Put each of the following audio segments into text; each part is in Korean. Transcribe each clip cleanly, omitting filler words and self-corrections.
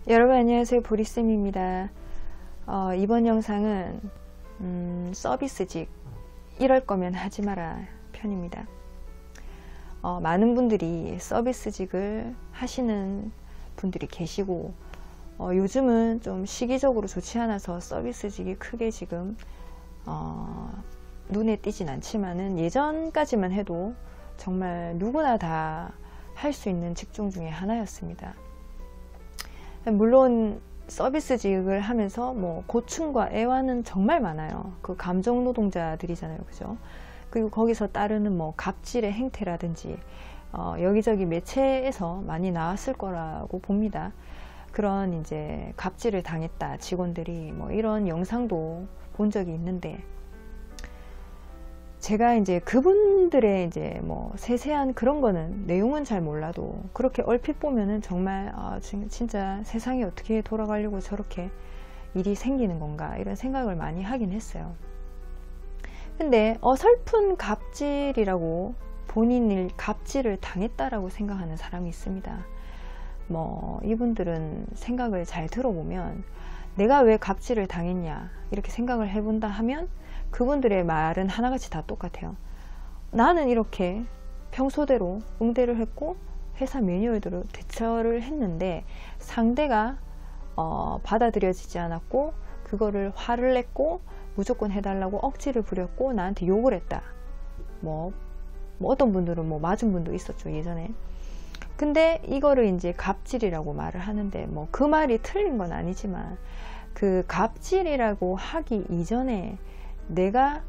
여러분 안녕하세요, 보리쌤입니다. 이번 영상은 서비스직 이럴 거면 하지 마라 편입니다. 많은 분들이 서비스직을 하시는 분들이 계시고 요즘은 좀 시기적으로 좋지 않아서 서비스직이 크게 지금 눈에 띄진 않지만은 예전까지만 해도 정말 누구나 다 할 수 있는 직종 중에 하나였습니다. 물론 서비스직을 하면서 뭐 고충과 애환은 정말 많아요. 그 감정 노동자들이잖아요, 그죠? 그리고 거기서 따르는 뭐 갑질의 행태라든지 여기저기 매체에서 많이 나왔을 거라고 봅니다. 그런 이제 갑질을 당했다 직원들이 뭐 이런 영상도 본 적이 있는데, 제가 이제 그분들의 이제 뭐 세세한 그런 거는 내용은 잘 몰라도 그렇게 얼핏 보면은 정말 진짜 세상이 어떻게 돌아가려고 저렇게 일이 생기는 건가 이런 생각을 많이 하긴 했어요. 근데 어설픈 갑질이라고 본인이 갑질을 당했다라고 생각하는 사람이 있습니다. 뭐 이분들은 생각을 잘 들어보면 내가 왜 갑질을 당했냐 이렇게 생각을 해본다 하면 그분들의 말은 하나같이 다 똑같아요. 나는 이렇게 평소대로 응대를 했고 회사 매뉴얼대로 대처를 했는데 상대가 받아들여지지 않았고 그거를 화를 냈고 무조건 해달라고 억지를 부렸고 나한테 욕을 했다. 뭐 어떤 분들은 뭐 맞은 분도 있었죠, 예전에. 근데 이거를 이제 갑질이라고 말을 하는데 뭐 그 말이 틀린 건 아니지만 그 갑질이라고 하기 이전에 내가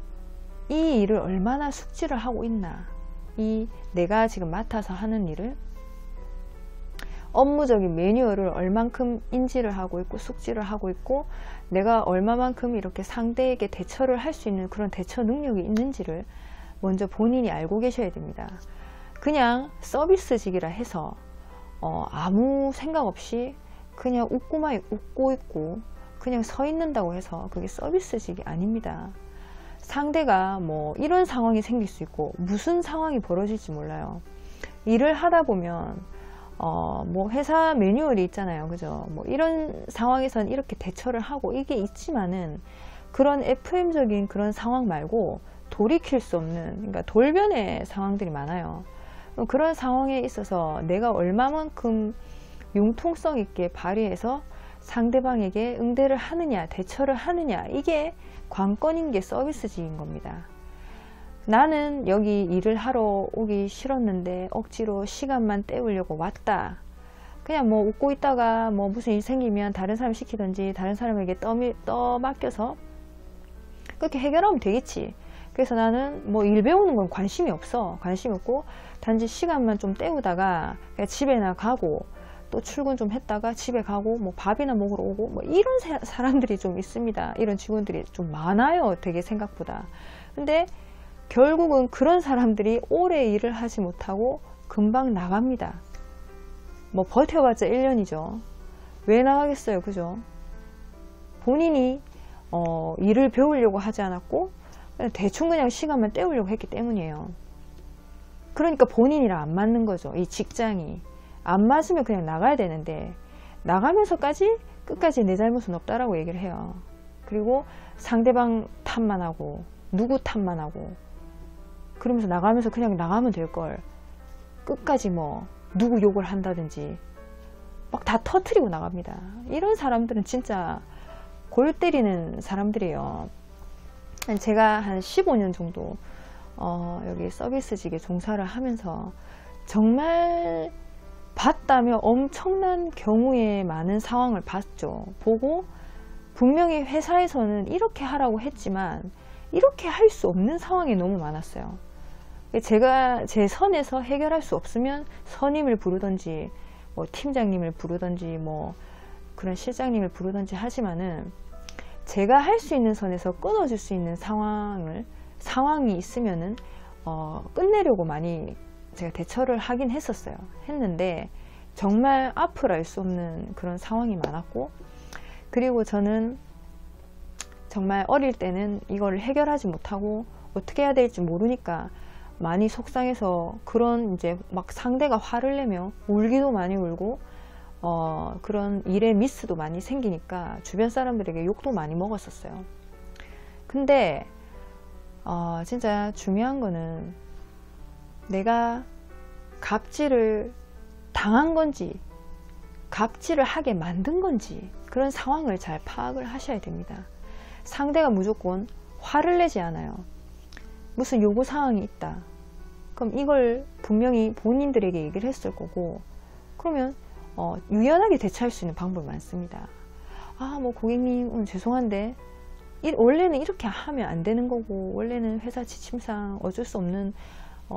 이 일을 얼마나 숙지를 하고 있나, 이 내가 지금 맡아서 하는 일을 업무적인 매뉴얼을 얼만큼 인지를 하고 있고 숙지를 하고 있고 내가 얼마만큼 이렇게 상대에게 대처를 할 수 있는 그런 대처 능력이 있는지를 먼저 본인이 알고 계셔야 됩니다. 그냥 서비스직이라 해서 아무 생각 없이 그냥 웃고 있고 그냥 서 있는다고 해서 그게 서비스직이 아닙니다. 상대가 뭐 이런 상황이 생길 수 있고 무슨 상황이 벌어질지 몰라요. 일을 하다 보면 뭐 회사 매뉴얼이 있잖아요, 그죠? 뭐 이런 상황에선 이렇게 대처를 하고 이게 있지만은 그런 FM적인 그런 상황 말고 돌이킬 수 없는, 그러니까 돌변의 상황들이 많아요. 그런 상황에 있어서 내가 얼마만큼 융통성 있게 발휘해서 상대방에게 응대를 하느냐, 대처를 하느냐, 이게 관건인 게 서비스직인 겁니다. 나는 여기 일을 하러 오기 싫었는데 억지로 시간만 때우려고 왔다. 그냥 뭐 웃고 있다가 뭐 무슨 일 생기면 다른 사람 시키든지 다른 사람에게 떠맡겨서 그렇게 해결하면 되겠지. 그래서 나는 뭐 일 배우는 건 관심이 없고 단지 시간만 좀 때우다가 그냥 집에나 가고 또 출근 좀 했다가 집에 가고 뭐 밥이나 먹으러 오고 뭐 이런 사람들이 좀 있습니다. 이런 직원들이 좀 많아요, 되게 생각보다. 근데 결국은 그런 사람들이 오래 일을 하지 못하고 금방 나갑니다. 뭐 버텨봤자 1년이죠. 왜 나가겠어요, 그죠? 본인이 일을 배우려고 하지 않았고 대충 그냥 시간만 때우려고 했기 때문이에요. 그러니까 본인이랑 안 맞는 거죠. 이 직장이 안 맞으면 그냥 나가야 되는데 나가면서까지 끝까지 내 잘못은 없다라고 얘기를 해요. 그리고 상대방 탓만 하고 누구 탓만 하고 그러면서 나가면서 그냥 나가면 될걸 끝까지 뭐 누구 욕을 한다든지 막 다 터트리고 나갑니다. 이런 사람들은 진짜 골 때리는 사람들이에요. 제가 한 15년 정도 여기 서비스직에 종사를 하면서 정말 봤다며 엄청난 경우에 많은 상황을 봤죠. 보고 분명히 회사에서는 이렇게 하라고 했지만 이렇게 할 수 없는 상황이 너무 많았어요. 제가 제 선에서 해결할 수 없으면 선임을 부르든지 뭐 팀장님을 부르든지 뭐 그런 실장님을 부르든지 하지만은 제가 할 수 있는 선에서 끊어줄 수 있는 상황이 있으면은 끝내려고 많이 제가 대처를 하긴 했는데 정말 앞을 알 수 없는 그런 상황이 많았고, 그리고 저는 정말 어릴 때는 이걸 해결하지 못하고 어떻게 해야 될지 모르니까 많이 속상해서 그런 이제 막 상대가 화를 내며 울기도 많이 울고 그런 일의 미스도 많이 생기니까 주변 사람들에게 욕도 많이 먹었었어요. 근데 진짜 중요한 거는 내가 갑질을 당한 건지 갑질을 하게 만든 건지 그런 상황을 잘 파악을 하셔야 됩니다. 상대가 무조건 화를 내지 않아요. 무슨 요구사항이 있다. 그럼 이걸 분명히 본인들에게 얘기를 했을 거고, 그러면 유연하게 대처할 수 있는 방법이 많습니다. 뭐 고객님 오늘 죄송한데 원래는 이렇게 하면 안 되는 거고, 원래는 회사 지침상 어쩔 수 없는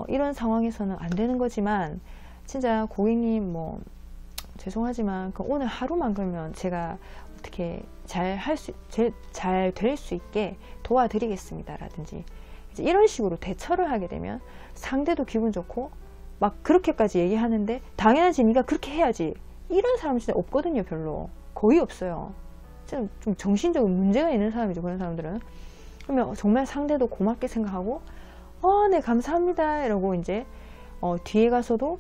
이런 상황에서는 안 되는 거지만, 진짜 고객님 뭐 죄송하지만 오늘 하루만 그러면 제가 어떻게 잘 될 수 있게 도와드리겠습니다 라든지, 이런 식으로 대처를 하게 되면 상대도 기분 좋고, 막 그렇게까지 얘기하는데 당연하지 네가 그렇게 해야지, 이런 사람 진짜 없거든요. 별로 거의 없어요. 좀 정신적인 문제가 있는 사람이죠, 그런 사람들은. 그러면 정말 상대도 고맙게 생각하고 네 감사합니다 이러고 이제 뒤에 가서도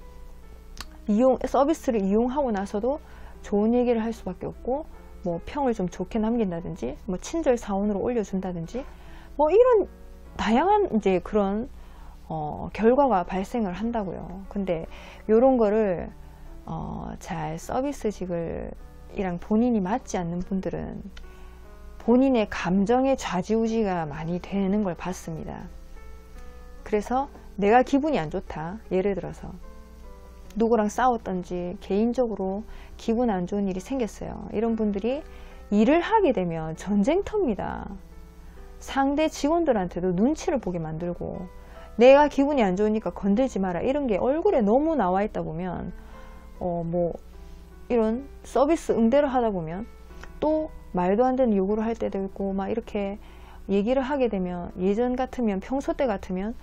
서비스를 이용하고 나서도 좋은 얘기를 할 수밖에 없고, 뭐 평을 좀 좋게 남긴다든지, 뭐 친절 사원으로 올려준다든지, 뭐 이런 다양한 이제 그런 결과가 발생을 한다고요. 근데 요런 거를 잘 서비스직이랑 본인이 맞지 않는 분들은 본인의 감정의 좌지우지가 많이 되는 걸 봤습니다. 그래서 내가 기분이 안 좋다, 예를 들어서 누구랑 싸웠던지 개인적으로 기분 안 좋은 일이 생겼어요. 이런 분들이 일을 하게 되면 전쟁터입니다. 상대 직원들한테도 눈치를 보게 만들고, 내가 기분이 안 좋으니까 건들지 마라, 이런 게 얼굴에 너무 나와 있다 보면 뭐 이런 서비스 응대를 하다 보면 또 말도 안 되는 요구를 할 때도 있고, 막 이렇게 얘기를 하게 되면, 예전 같으면 평소 때 같으면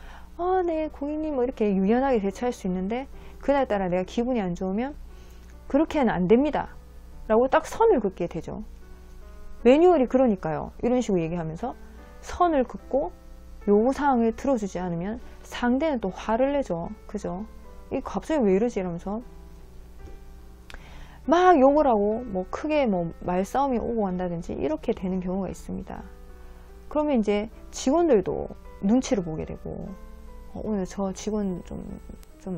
네 고객님 뭐 이렇게 유연하게 대처할 수 있는데, 그날따라 내가 기분이 안 좋으면 그렇게는 안 됩니다 라고 딱 선을 긋게 되죠. 매뉴얼이 그러니까요. 이런 식으로 얘기하면서 선을 긋고 요구사항을 들어주지 않으면 상대는 또 화를 내죠. 그죠? 이 갑자기 왜 이러지 이러면서 막 욕을 하고 뭐 크게 뭐 말싸움이 오고 간다든지 이렇게 되는 경우가 있습니다. 그러면 이제 직원들도 눈치를 보게 되고, 오늘 저 직원 좀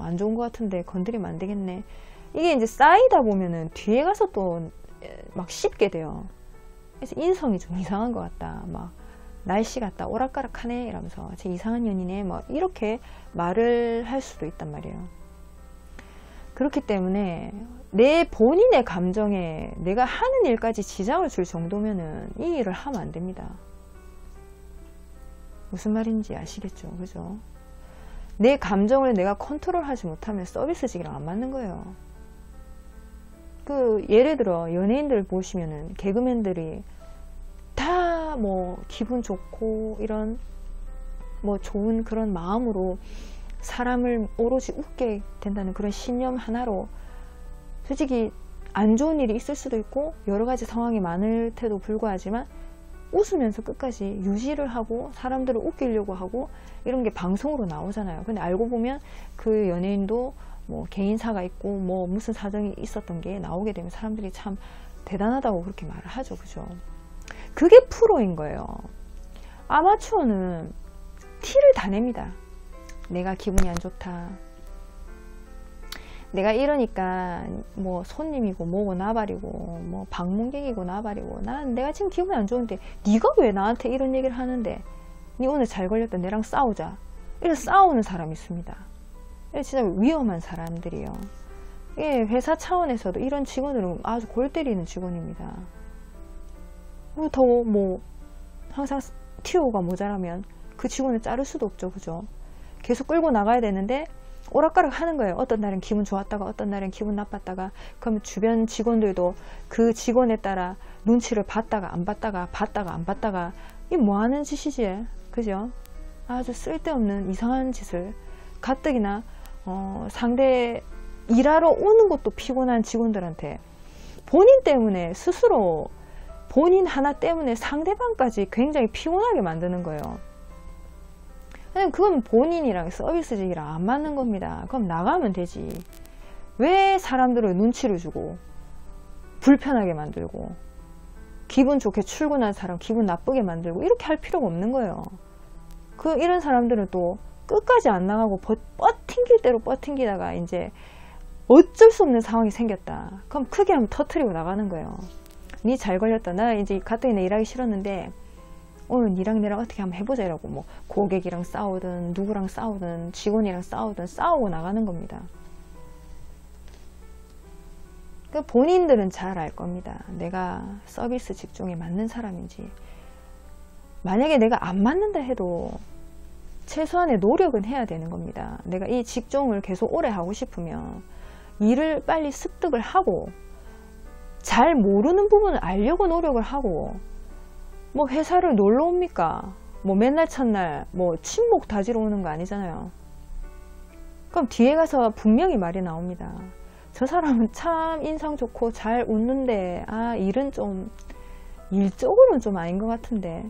안 좋은 것 같은데 건드리면 안 되겠네. 이게 이제 쌓이다 보면은 뒤에 가서 또 막 씹게 돼요. 그래서 인성이 좀 이상한 것 같다, 막 날씨 같다, 오락가락하네 이러면서 제 이상한 년이네, 뭐 이렇게 말을 할 수도 있단 말이에요. 그렇기 때문에 내 본인의 감정에 내가 하는 일까지 지장을 줄 정도면은 이 일을 하면 안 됩니다. 무슨 말인지 아시겠죠? 그죠? 내 감정을 내가 컨트롤하지 못하면 서비스직이랑 안 맞는 거예요. 예를 들어 연예인들 보시면은 개그맨들이 다 뭐 기분 좋고 이런 뭐 좋은 그런 마음으로 사람을 오로지 웃게 된다는 그런 신념 하나로 솔직히 안 좋은 일이 있을 수도 있고 여러 가지 상황이 많을 때도 불구하지만 웃으면서 끝까지 유지를 하고 사람들을 웃기려고 하고 이런 게 방송으로 나오잖아요. 근데 알고 보면 그 연예인도 뭐 개인사가 있고 뭐 무슨 사정이 있었던 게 나오게 되면 사람들이 참 대단하다고 그렇게 말을 하죠. 그죠? 그게 프로인 거예요. 아마추어는 티를 다 냅니다. 내가 기분이 안 좋다, 내가 이러니까 뭐 손님이고 뭐고 나발이고 뭐 방문객이고 나발이고, 난 내가 지금 기분이 안 좋은데 네가 왜 나한테 이런 얘기를 하는데, 네 오늘 잘 걸렸다, 내랑 싸우자, 이렇게 싸우는 사람이 있습니다. 진짜 위험한 사람들이에요. 예, 회사 차원에서도 이런 직원들은 아주 골 때리는 직원입니다. 더 뭐 항상 TO가 모자라면 그 직원을 자를 수도 없죠. 그죠? 계속 끌고 나가야 되는데 오락가락 하는 거예요. 어떤 날은 기분 좋았다가 어떤 날은 기분 나빴다가. 그러면 주변 직원들도 그 직원에 따라 눈치를 봤다가 안 봤다가 봤다가 안 봤다가, 이게 뭐 하는 짓이지? 그죠? 아주 쓸데없는 이상한 짓을 가뜩이나 상대 일하러 오는 것도 피곤한 직원들한테 본인 때문에 스스로 본인 하나 때문에 상대방까지 굉장히 피곤하게 만드는 거예요. 그건 본인이랑 서비스직이랑 안 맞는 겁니다. 그럼 나가면 되지. 왜 사람들을 눈치를 주고 불편하게 만들고 기분 좋게 출근한 사람 기분 나쁘게 만들고 이렇게 할 필요가 없는 거예요. 이런 사람들은 또 끝까지 안 나가고 버팅길 대로 버팅기다가 이제 어쩔 수 없는 상황이 생겼다. 그럼 크게 한번 터트리고 나가는 거예요. 니 잘 걸렸다. 나 이제 갔더니 내 일하기 싫었는데 오늘 니랑 내랑 어떻게 한번 해보자 이러고 뭐 고객이랑 싸우든 누구랑 싸우든 직원이랑 싸우든 싸우고 나가는 겁니다. 본인들은 잘 알 겁니다. 내가 서비스 직종에 맞는 사람인지. 만약에 내가 안 맞는다 해도 최소한의 노력은 해야 되는 겁니다. 내가 이 직종을 계속 오래 하고 싶으면 일을 빨리 습득을 하고 잘 모르는 부분을 알려고 노력을 하고 뭐 회사를 놀러 옵니까? 뭐 맨날 첫날 뭐 친목 다지러 오는 거 아니잖아요. 그럼 뒤에 가서 분명히 말이 나옵니다. 저 사람은 참 인상 좋고 잘 웃는데 일은 좀 일적으로는 좀 아닌 것 같은데.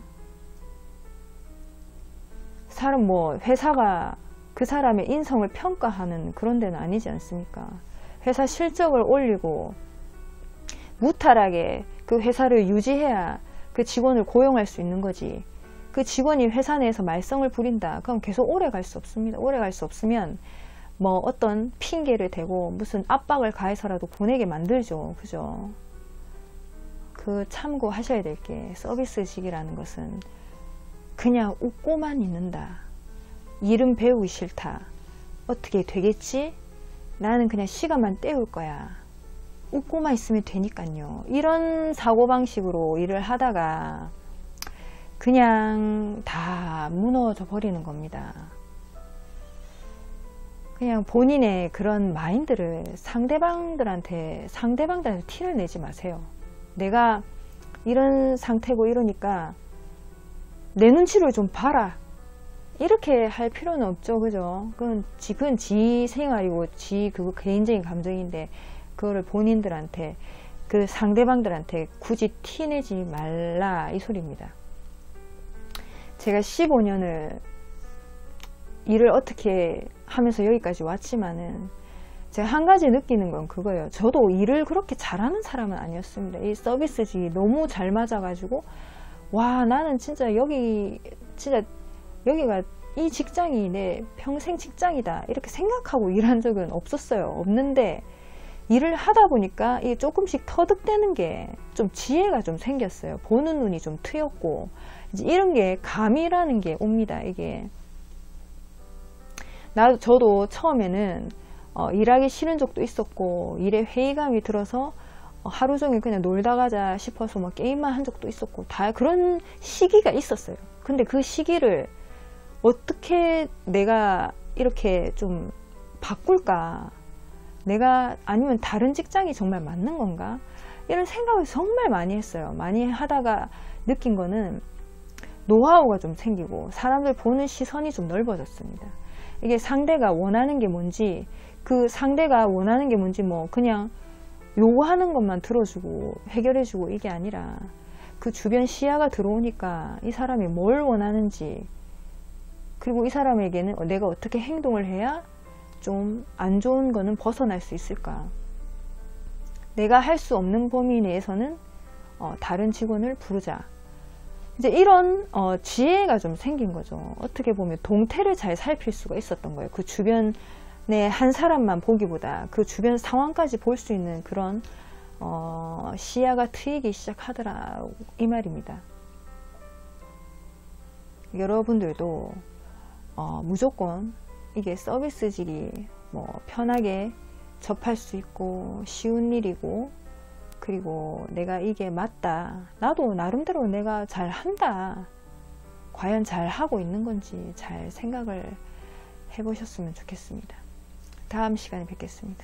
사람 뭐 회사가 그 사람의 인성을 평가하는 그런 데는 아니지 않습니까? 회사 실적을 올리고 무탈하게 그 회사를 유지해야 그 직원을 고용할 수 있는 거지. 그 직원이 회사 내에서 말썽을 부린다. 그럼 계속 오래 갈 수 없습니다. 오래 갈 수 없으면 뭐 어떤 핑계를 대고 무슨 압박을 가해서라도 보내게 만들죠. 그죠? 참고하셔야 될 게 서비스직이라는 것은 그냥 웃고만 있는다. 일은 배우기 싫다. 어떻게 되겠지? 나는 그냥 시간만 때울 거야. 웃고만 있으면 되니까요. 이런 사고방식으로 일을 하다가 그냥 다 무너져 버리는 겁니다. 그냥 본인의 그런 마인드를 상대방들한테 티를 내지 마세요. 내가 이런 상태고 이러니까 내 눈치를 좀 봐라. 이렇게 할 필요는 없죠. 그죠? 그건 지 생활이고 그거 개인적인 감정인데 그거를 본인들한테 그 상대방들한테 굳이 티내지 말라 이 소리입니다. 제가 15년을 일을 어떻게 하면서 여기까지 왔지만은 제가 한 가지 느끼는 건 그거예요. 저도 일을 그렇게 잘하는 사람은 아니었습니다. 이 서비스직이 너무 잘 맞아가지고 와 나는 진짜 여기가 이 직장이 내 평생 직장이다 이렇게 생각하고 일한 적은 없었어요. 없는데 일을 하다 보니까 이게 조금씩 터득되는 게 좀 지혜가 좀 생겼어요. 보는 눈이 좀 트였고 이제 이런 게 감이라는 게 옵니다. 이게 저도 처음에는 일하기 싫은 적도 있었고 일에 회의감이 들어서 하루 종일 그냥 놀다 가자 싶어서 뭐 게임만 한 적도 있었고 다 그런 시기가 있었어요. 근데 그 시기를 어떻게 내가 이렇게 좀 바꿀까? 내가 아니면 다른 직장이 정말 맞는 건가? 이런 생각을 정말 많이 했어요. 많이 하다가 느낀 거는 노하우가 좀 생기고 사람들 보는 시선이 좀 넓어졌습니다. 이게 상대가 원하는 게 뭔지 뭐 그냥 요구하는 것만 들어주고 해결해주고 이게 아니라 그 주변 시야가 들어오니까 이 사람이 뭘 원하는지 그리고 이 사람에게는 내가 어떻게 행동을 해야 좀 안 좋은 거는 벗어날 수 있을까. 내가 할 수 없는 범위 내에서는 다른 직원을 부르자. 이제 이런 지혜가 좀 생긴 거죠. 어떻게 보면 동태를 잘 살필 수가 있었던 거예요. 그 주변에 한 사람만 보기보다 그 주변 상황까지 볼 수 있는 그런 시야가 트이기 시작하더라 이 말입니다. 여러분들도 무조건 이게 서비스직이 뭐 편하게 접할 수 있고 쉬운 일이고 그리고 내가 이게 맞다. 나도 나름대로 내가 잘한다. 과연 잘하고 있는 건지 잘 생각을 해보셨으면 좋겠습니다. 다음 시간에 뵙겠습니다.